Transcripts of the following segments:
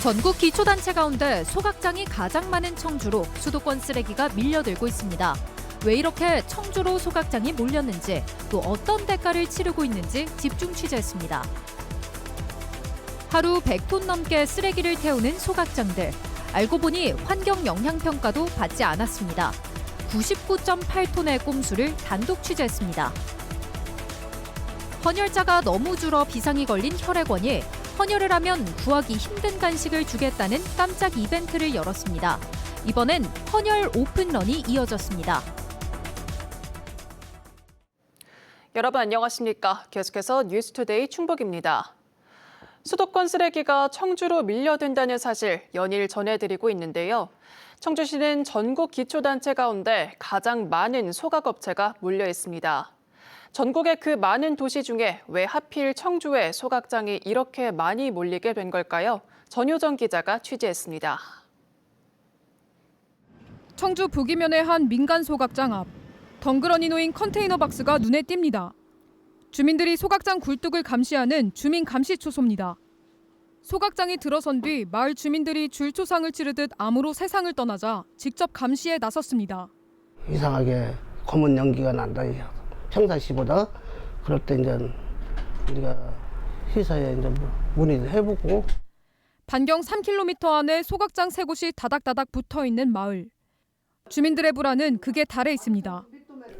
전국 기초단체 가운데 소각장이 가장 많은 청주로 수도권 쓰레기가 밀려들고 있습니다. 왜 이렇게 청주로 소각장이 몰렸는지, 또 어떤 대가를 치르고 있는지 집중 취재했습니다. 하루 100톤 넘게 쓰레기를 태우는 소각장들. 알고 보니 환경 영향 평가도 받지 않았습니다. 99.8톤의 꼼수를 단독 취재했습니다. 헌혈자가 너무 줄어 비상이 걸린 혈액원이 헌혈을 하면 구하기 힘든 간식을 주겠다는 깜짝 이벤트를 열었습니다. 이번엔 헌혈 오픈런이 이어졌습니다. 여러분 안녕하십니까? 계속해서 뉴스투데이 충북입니다. 수도권 쓰레기가 청주로 밀려든다는 사실 연일 전해드리고 있는데요. 청주시는 전국 기초단체 가운데 가장 많은 소각업체가 몰려 있습니다. 전국의 그 많은 도시 중에 왜 하필 청주에 소각장이 이렇게 많이 몰리게 된 걸까요? 전효정 기자가 취재했습니다. 청주 북이면의 한 민간 소각장 앞. 덩그러니 놓인 컨테이너 박스가 눈에 띕니다. 주민들이 소각장 굴뚝을 감시하는 주민 감시 초소입니다. 소각장이 들어선 뒤 마을 주민들이 줄초상을 치르듯 암으로 세상을 떠나자 직접 감시에 나섰습니다. 이상하게 검은 연기가 난다. 평상시보다 그럴 때 이제 우리가 시사에 이제 문의를 해보고. 반경 3km 안에 소각장 3곳이 다닥다닥 붙어 있는 마을. 주민들의 불안은 극에 달해 있습니다.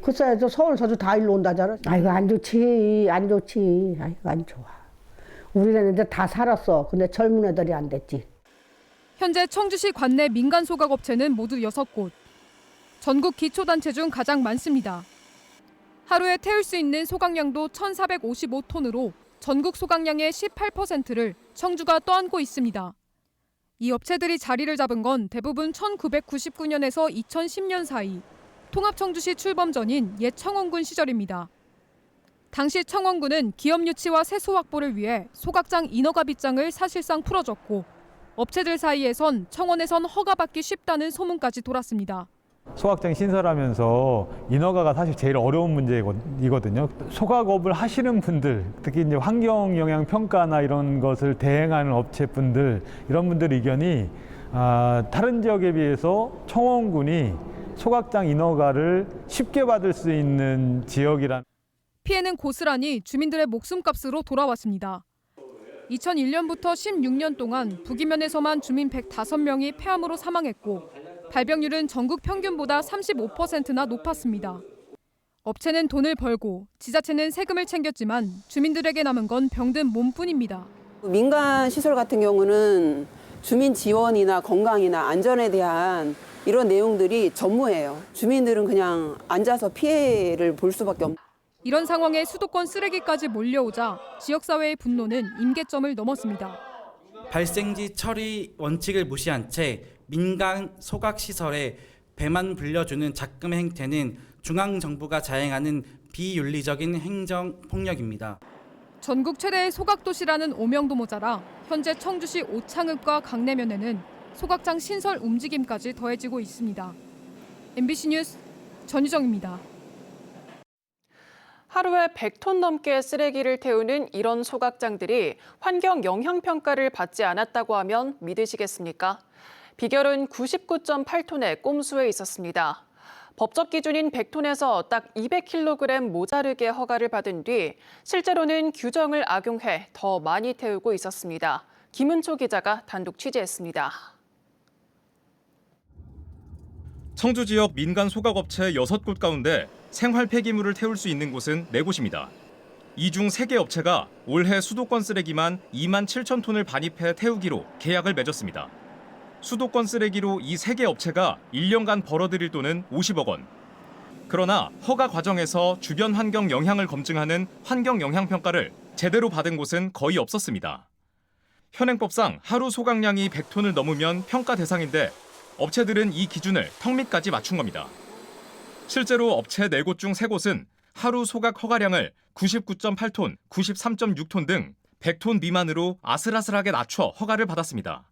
글쎄, 저 서울 저주 다 일로 온다잖아. 아이고 안 좋지, 안 좋지. 아이고 안 좋아. 우리는 이제 다 살았어. 근데 젊은 애들이 안 됐지. 현재 청주시 관내 민간 소각업체는 모두 6곳. 전국 기초단체 중 가장 많습니다. 하루에 태울 수 있는 소각량도 1,455톤으로 전국 소각량의 18%를 청주가 떠안고 있습니다. 이 업체들이 자리를 잡은 건 대부분 1999년에서 2010년 사이 통합청주시 출범 전인 옛 청원군 시절입니다. 당시 청원군은 기업 유치와 세수 확보를 위해 소각장 인허가 빗장을 사실상 풀어줬고 업체들 사이에선 청원에선 허가받기 쉽다는 소문까지 돌았습니다. 소각장 신설하면서 인허가가 사실 제일 어려운 문제이거든요. 소각업을 하시는 분들, 특히 이제 환경 영향 평가나 이런 것을 대행하는 업체분들, 이런 분들 의견이 다른 지역에 비해서 청원군이 소각장 인허가를 쉽게 받을 수 있는 지역이란. 피해는 고스란히 주민들의 목숨값으로 돌아왔습니다. 2001년부터 16년 동안 북이면에서만 주민 105명이 폐암으로 사망했고 발병률은 전국 평균보다 35%나 높았습니다. 업체는 돈을 벌고 지자체는 세금을 챙겼지만 주민들에게 남은 건 병든 몸뿐입니다. 민간 시설 같은 경우는 주민 지원이나 건강이나 안전에 대한 이런 내용들이 전무해요. 주민들은 그냥 앉아서 피해를 볼 수밖에 없는. 이런 상황에 수도권 쓰레기까지 몰려오자 지역사회의 분노는 임계점을 넘었습니다. 발생지 처리 원칙을 무시한 채 민간 소각시설에 배만 불려주는 작금 행태는 중앙정부가 자행하는 비윤리적인 행정폭력입니다. 전국 최대의 소각도시라는 오명도 모자라 현재 청주시 오창읍과 강내면에는 소각장 신설 움직임까지 더해지고 있습니다. MBC 뉴스 전유정입니다. 하루에 100톤 넘게 쓰레기를 태우는 이런 소각장들이 환경 영향 평가를 받지 않았다고 하면 믿으시겠습니까? 비결은 99.8톤의 꼼수에 있었습니다. 법적 기준인 100톤에서 딱 200kg 모자르게 허가를 받은 뒤 실제로는 규정을 악용해 더 많이 태우고 있었습니다. 김은초 기자가 단독 취재했습니다. 청주 지역 민간 소각업체 6곳 가운데 생활 폐기물을 태울 수 있는 곳은 4곳입니다. 이 중 3개 업체가 올해 수도권 쓰레기만 2만 7천 톤을 반입해 태우기로 계약을 맺었습니다. 수도권 쓰레기로 이 3개 업체가 1년간 벌어들일 돈은 50억 원. 그러나 허가 과정에서 주변 환경 영향을 검증하는 환경 영향 평가를 제대로 받은 곳은 거의 없었습니다. 현행법상 하루 소각량이 100톤을 넘으면 평가 대상인데 업체들은 이 기준을 턱 밑까지 맞춘 겁니다. 실제로 업체 4곳 중 3곳은 하루 소각 허가량을 99.8톤, 93.6톤 등 100톤 미만으로 아슬아슬하게 낮춰 허가를 받았습니다.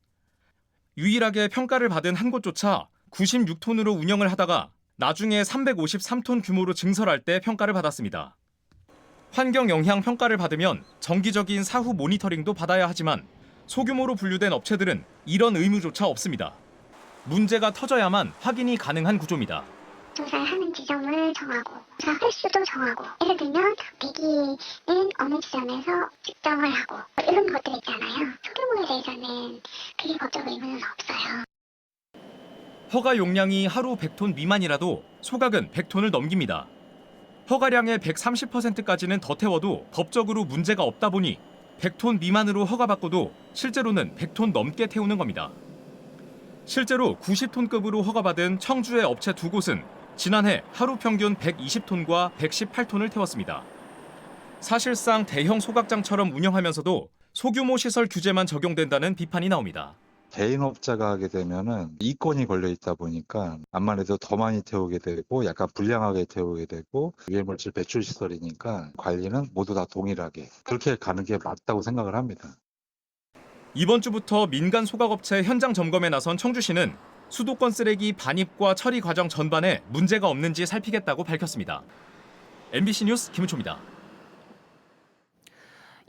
유일하게 평가를 받은 한 곳조차 96톤으로 운영을 하다가 나중에 353톤 규모로 증설할 때 평가를 받았습니다. 환경 영향 평가를 받으면 정기적인 사후 모니터링도 받아야 하지만 소규모로 분류된 업체들은 이런 의무조차 없습니다. 문제가 터져야만 확인이 가능한 구조입니다. 조사를 하는 지점을 정하고 조사 횟수도 정하고 예를 들면 배기는 어느 지점에서 측정을 하고 이런 것들 있잖아요. 소규모에 대해서는 그게 법적 의무는 없어요. 허가 용량이 하루 100톤 미만이라도 소각은 100톤을 넘깁니다. 허가량의 130%까지는 더 태워도 법적으로 문제가 없다 보니 100톤 미만으로 허가받고도 실제로는 100톤 넘게 태우는 겁니다. 실제로 90톤급으로 허가받은 청주의 업체 2곳은 지난해 하루 평균 120톤과 118톤을 태웠습니다. 사실상 대형 소각장처럼 운영하면서도 소규모 시설 규제만 적용된다는 비판이 나옵니다. 개인업자가 하게 되면은 이권이 걸려 있다 보니까 암만 해도 더 많이 태우게 되고 약간 불량하게 태우게 되고 유해물질 배출 시설이니까 관리는 모두 다 동일하게 그렇게 가는 게 맞다고 생각을 합니다. 이번 주부터 민간 소각업체 현장 점검에 나선 청주시는 수도권 쓰레기 반입과 처리 과정 전반에 문제가 없는지 살피겠다고 밝혔습니다. MBC 뉴스 김은초입니다.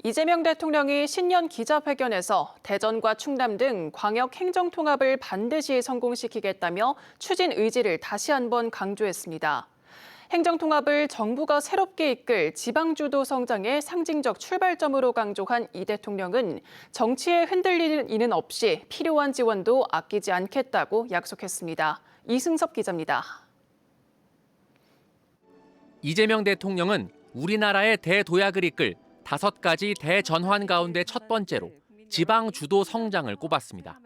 이재명 대통령이 신년 기자회견에서 대전과 충남 등 광역 행정통합을 반드시 성공시키겠다며 추진 의지를 다시 한번 강조했습니다. 행정통합을 정부가 새롭게 이끌 지방주도 성장의 상징적 출발점으로 강조한 이 대통령은 정치에 흔들리는 없이 필요한 지원도 아끼지 않겠다고 약속했습니다. 이승섭 기자입니다. 이재명 대통령은 우리나라의 대도약을 이끌 5가지 대전환 가운데 첫 번째로 지방주도 성장을 꼽았습니다.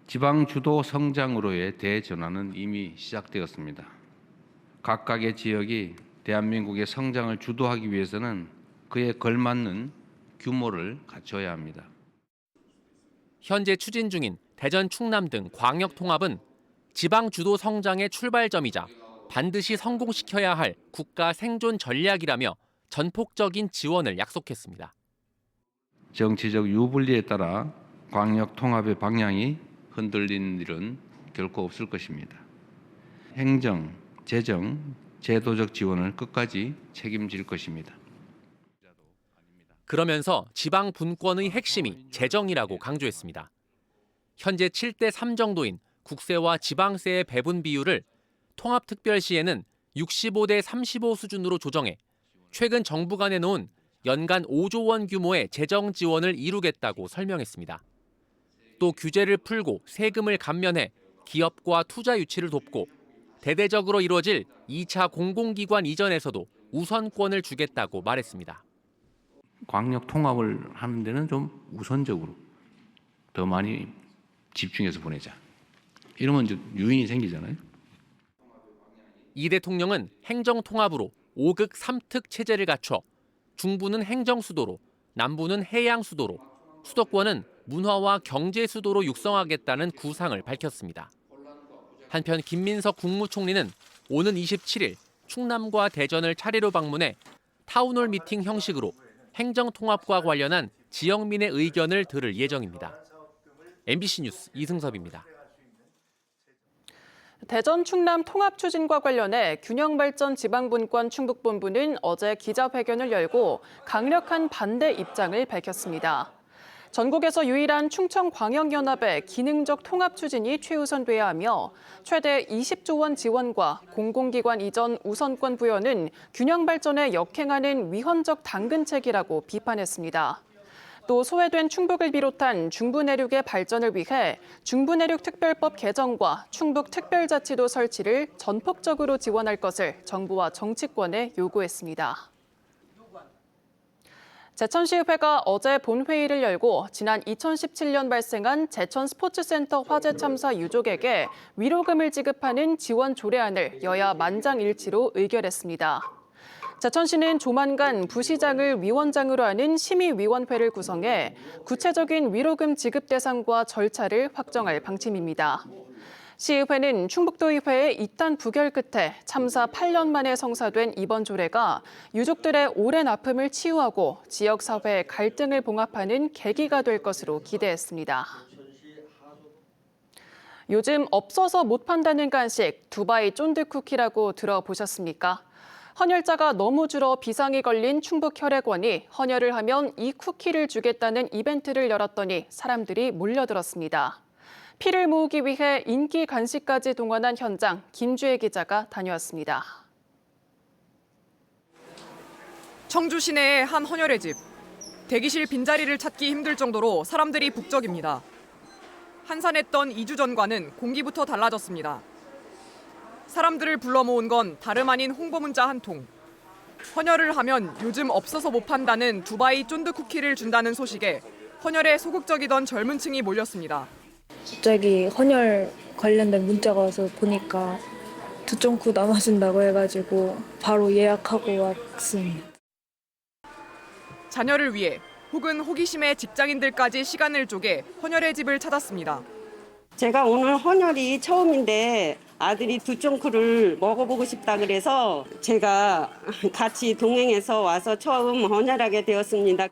지방주도 성장으로의 대전환은 이미 시작되었습니다. 각각의 지역이 대한민국의 성장을 주도하기 위해서는 그에 걸맞는 규모를 갖춰야 합니다. 현재 추진 중인 대전, 충남 등 광역 통합은 지방주도 성장의 출발점이자 반드시 성공시켜야 할 국가 생존 전략이라며 전폭적인 지원을 약속했습니다. 정치적 유불리에 따라 광역 통합의 방향이 흔들리는 일은 결코 없을 것입니다. 행정, 재정, 제도적 지원을 끝까지 책임질 것입니다. 그러면서 지방 분권의 핵심이 재정이라고 강조했습니다. 현재 7대3 정도인 국세와 지방세의 배분 비율을 통합특별시에는 65대35 수준으로 조정해 최근 정부가 내놓은 연간 5조 원 규모의 재정 지원을 이루겠다고 설명했습니다. 또 규제를 풀고 세금을 감면해 기업과 투자 유치를 돕고 대대적으로 이루어질 2차 공공기관 이전에서도 우선권을 주겠다고 말했습니다. 광역 통합을 하는 데는 좀 우선적으로 더 많이 집중해서 보내자. 이러면 이제 유인이 생기잖아요. 이 대통령은 행정통합으로 5극 3특 체제를 갖춰 중부는 행정수도로, 남부는 해양수도로, 수도권은 문화와 경제수도로 육성하겠다는 구상을 밝혔습니다. 한편 김민석 국무총리는 오는 27일 충남과 대전을 차례로 방문해 타운홀 미팅 형식으로 행정통합과 관련한 지역민의 의견을 들을 예정입니다. MBC 뉴스 이승섭입니다. 대전 충남 통합 추진과 관련해 균형발전 지방분권 충북본부는 어제 기자회견을 열고 강력한 반대 입장을 밝혔습니다. 전국에서 유일한 충청광역연합의 기능적 통합 추진이 최우선돼야 하며 최대 20조 원 지원과 공공기관 이전 우선권 부여는 균형발전에 역행하는 위헌적 당근책이라고 비판했습니다. 또 소외된 충북을 비롯한 중부 내륙의 발전을 위해 중부내륙특별법 개정과 충북특별자치도 설치를 전폭적으로 지원할 것을 정부와 정치권에 요구했습니다. 제천시의회가 어제 본회의를 열고 지난 2017년 발생한 제천 스포츠센터 화재 참사 유족에게 위로금을 지급하는 지원 조례안을 여야 만장일치로 의결했습니다. 제천시는 조만간 부시장을 위원장으로 하는 심의위원회를 구성해 구체적인 위로금 지급 대상과 절차를 확정할 방침입니다. 시의회는 충북도의회의 이탄 부결 끝에 참사 8년 만에 성사된 이번 조례가 유족들의 오랜 아픔을 치유하고 지역사회의 갈등을 봉합하는 계기가 될 것으로 기대했습니다. 요즘 없어서 못 판다는 간식 두바이 쫀득 쿠키라고 들어보셨습니까? 헌혈자가 너무 줄어 비상이 걸린 충북혈액원이 헌혈을 하면 이 쿠키를 주겠다는 이벤트를 열었더니 사람들이 몰려들었습니다. 피를 모으기 위해 인기 간식까지 동원한 현장, 김주혜 기자가 다녀왔습니다. 청주 시내의 한 헌혈의 집. 대기실 빈자리를 찾기 힘들 정도로 사람들이 북적입니다. 한산했던 2주 전과는 공기부터 달라졌습니다. 사람들을 불러 모은 건 다름 아닌 홍보 문자 한 통. 헌혈을 하면 요즘 없어서 못 판다는 두바이 쫀득 쿠키를 준다는 소식에 헌혈에 소극적이던 젊은 층이 몰렸습니다. 갑자기 헌혈 관련된 문자가 와서 보니까 2.9 남아준다고 해가지고 바로 예약하고 왔습니다. 자녀를 위해 혹은 호기심에 직장인들까지 시간을 쪼개 헌혈의 집을 찾았습니다. 제가 오늘 헌혈이 처음인데 아들이 2.9를 먹어보고 싶다 그래서 제가 같이 동행해서 와서 처음 헌혈하게 되었습니다.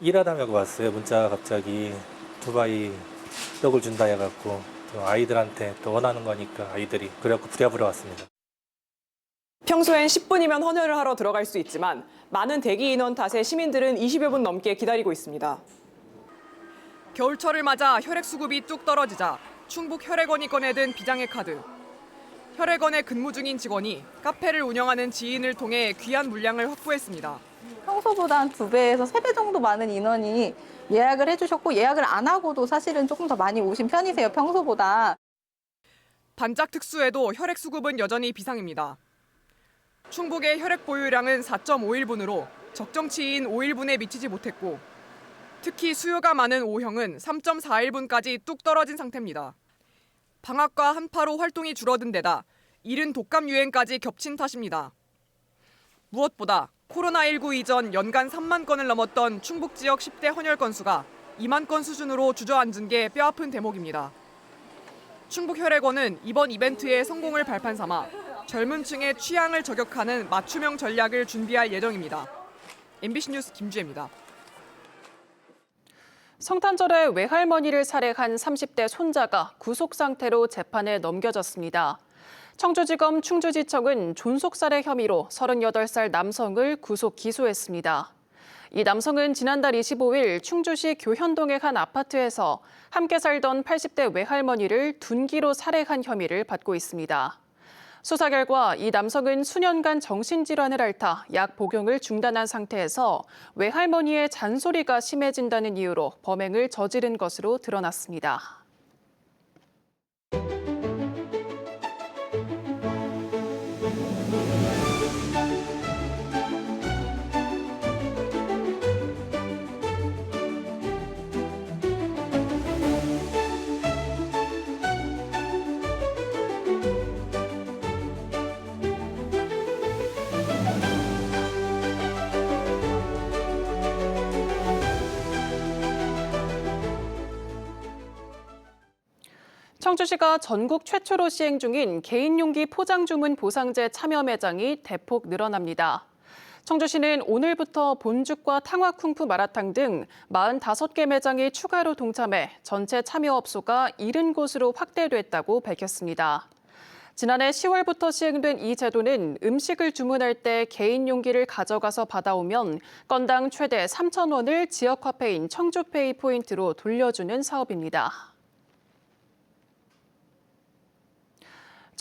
일하다가 왔어요. 문자가 갑자기 두바이 떡을 준다 해갖고 또 아이들한테 또 원하는 거니까 아이들이 그래갖고 부랴부랴 왔습니다. 평소엔 10분이면 헌혈을 하러 들어갈 수 있지만 많은 대기 인원 탓에 시민들은 20여 분 넘게 기다리고 있습니다. 겨울철을 맞아 혈액 수급이 뚝 떨어지자 충북 혈액원이 꺼내든 비장의 카드. 혈액원에 근무 중인 직원이 카페를 운영하는 지인을 통해 귀한 물량을 확보했습니다. 평소보다 한 2배에서 3배 정도 많은 인원이 예약을 해주셨고 예약을 안 하고도 사실은 조금 더 많이 오신 편이세요, 평소보다. 반짝 특수에도 혈액 수급은 여전히 비상입니다. 충북의 혈액 보유량은 4.51분으로 적정치인 5일분에 미치지 못했고 특히 수요가 많은 O형은 3.41분까지 뚝 떨어진 상태입니다. 방학과 한파로 활동이 줄어든 데다 이른 독감 유행까지 겹친 탓입니다. 무엇보다 코로나19 이전 연간 3만 건을 넘었던 충북 지역 10대 헌혈 건수가 2만 건 수준으로 주저앉은 게 뼈아픈 대목입니다. 충북혈액원은 이번 이벤트의 성공을 발판 삼아 젊은 층의 취향을 저격하는 맞춤형 전략을 준비할 예정입니다. MBC 뉴스 김주혜입니다. 성탄절에 외할머니를 살해한 30대 손자가 구속 상태로 재판에 넘겨졌습니다. 청주지검 충주지청은 존속살해 혐의로 38살 남성을 구속 기소했습니다. 이 남성은 지난달 25일 충주시 교현동의 한 아파트에서 함께 살던 80대 외할머니를 둔기로 살해한 혐의를 받고 있습니다. 수사 결과 이 남성은 수년간 정신질환을 앓다 약 복용을 중단한 상태에서 외할머니의 잔소리가 심해진다는 이유로 범행을 저지른 것으로 드러났습니다. 청주시가 전국 최초로 시행 중인 개인용기 포장주문 보상제 참여 매장이 대폭 늘어납니다. 청주시는 오늘부터 본죽과 탕화쿵푸 마라탕 등 45개 매장이 추가로 동참해 전체 참여업소가 70곳으로 확대됐다고 밝혔습니다. 지난해 10월부터 시행된 이 제도는 음식을 주문할 때 개인 용기를 가져가서 받아오면 건당 최대 3,000원을 지역화폐인 청주페이 포인트로 돌려주는 사업입니다.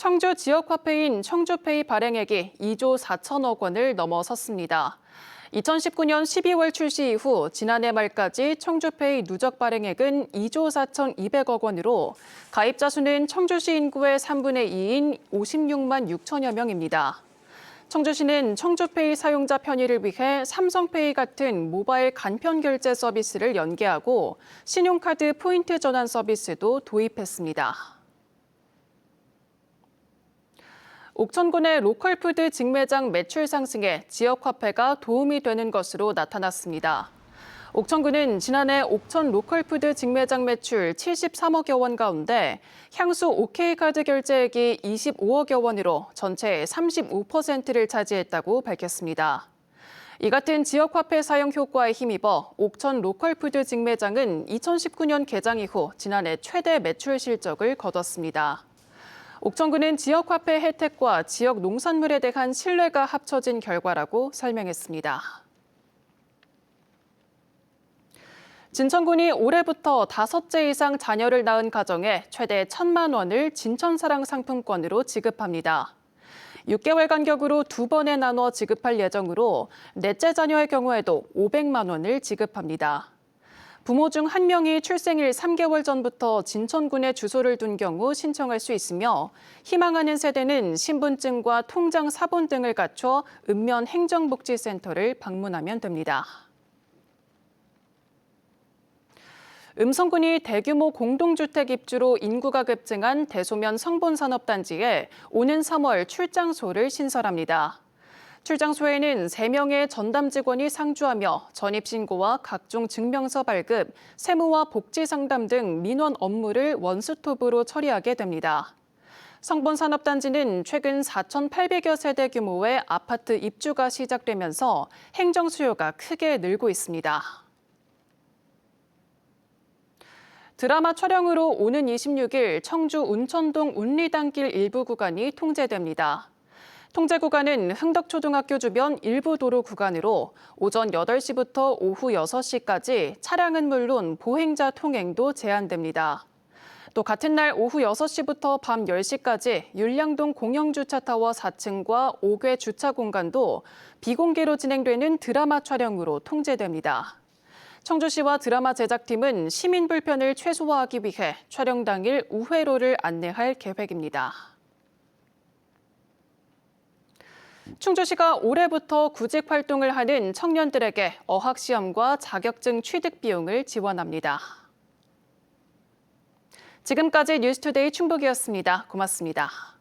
청주 지역화폐인 청주페이 발행액이 2조 4천억 원을 넘어섰습니다. 2019년 12월 출시 이후 지난해 말까지 청주페이 누적 발행액은 2조 4,200억 원으로 가입자 수는 청주시 인구의 3분의 2인 56만 6천여 명입니다. 청주시는 청주페이 사용자 편의를 위해 삼성페이 같은 모바일 간편 결제 서비스를 연계하고 신용카드 포인트 전환 서비스도 도입했습니다. 옥천군의 로컬푸드 직매장 매출 상승에 지역화폐가 도움이 되는 것으로 나타났습니다. 옥천군은 지난해 옥천 로컬푸드 직매장 매출 73억여 원 가운데 향수 OK카드 결제액이 25억여 원으로 전체의 35%를 차지했다고 밝혔습니다. 이 같은 지역화폐 사용 효과에 힘입어 옥천 로컬푸드 직매장은 2019년 개장 이후 지난해 최대 매출 실적을 거뒀습니다. 옥천구는 지역화폐 혜택과 지역 농산물에 대한 신뢰가 합쳐진 결과라고 설명했습니다. 진천군이 올해부터 5째 이상 자녀를 낳은 가정에 최대 1,000만 원을 진천사랑 상품권으로 지급합니다. 6개월 간격으로 2번에 나눠 지급할 예정으로 넷째 자녀의 경우에도 500만 원을 지급합니다. 부모 중 1명이 출생일 3개월 전부터 진천군에 주소를 둔 경우 신청할 수 있으며 희망하는 세대는 신분증과 통장 사본 등을 갖춰 읍면 행정복지센터를 방문하면 됩니다. 음성군이 대규모 공동주택 입주로 인구가 급증한 대소면 성본산업단지에 오는 3월 출장소를 신설합니다. 출장소에는 3명의 전담 직원이 상주하며 전입신고와 각종 증명서 발급, 세무와 복지 상담 등 민원 업무를 원스톱으로 처리하게 됩니다. 성본산업단지는 최근 4,800여 세대 규모의 아파트 입주가 시작되면서 행정 수요가 크게 늘고 있습니다. 드라마 촬영으로 오는 26일 청주 운천동 운리단길 일부 구간이 통제됩니다. 통제 구간은 흥덕초등학교 주변 일부 도로 구간으로 오전 8시부터 오후 6시까지 차량은 물론 보행자 통행도 제한됩니다. 또 같은 날 오후 6시부터 밤 10시까지 율량동 공영주차타워 4층과 5개 주차 공간도 비공개로 진행되는 드라마 촬영으로 통제됩니다. 청주시와 드라마 제작팀은 시민 불편을 최소화하기 위해 촬영 당일 우회로를 안내할 계획입니다. 충주시가 올해부터 구직 활동을 하는 청년들에게 어학시험과 자격증 취득 비용을 지원합니다. 지금까지 뉴스투데이 충북이었습니다. 고맙습니다.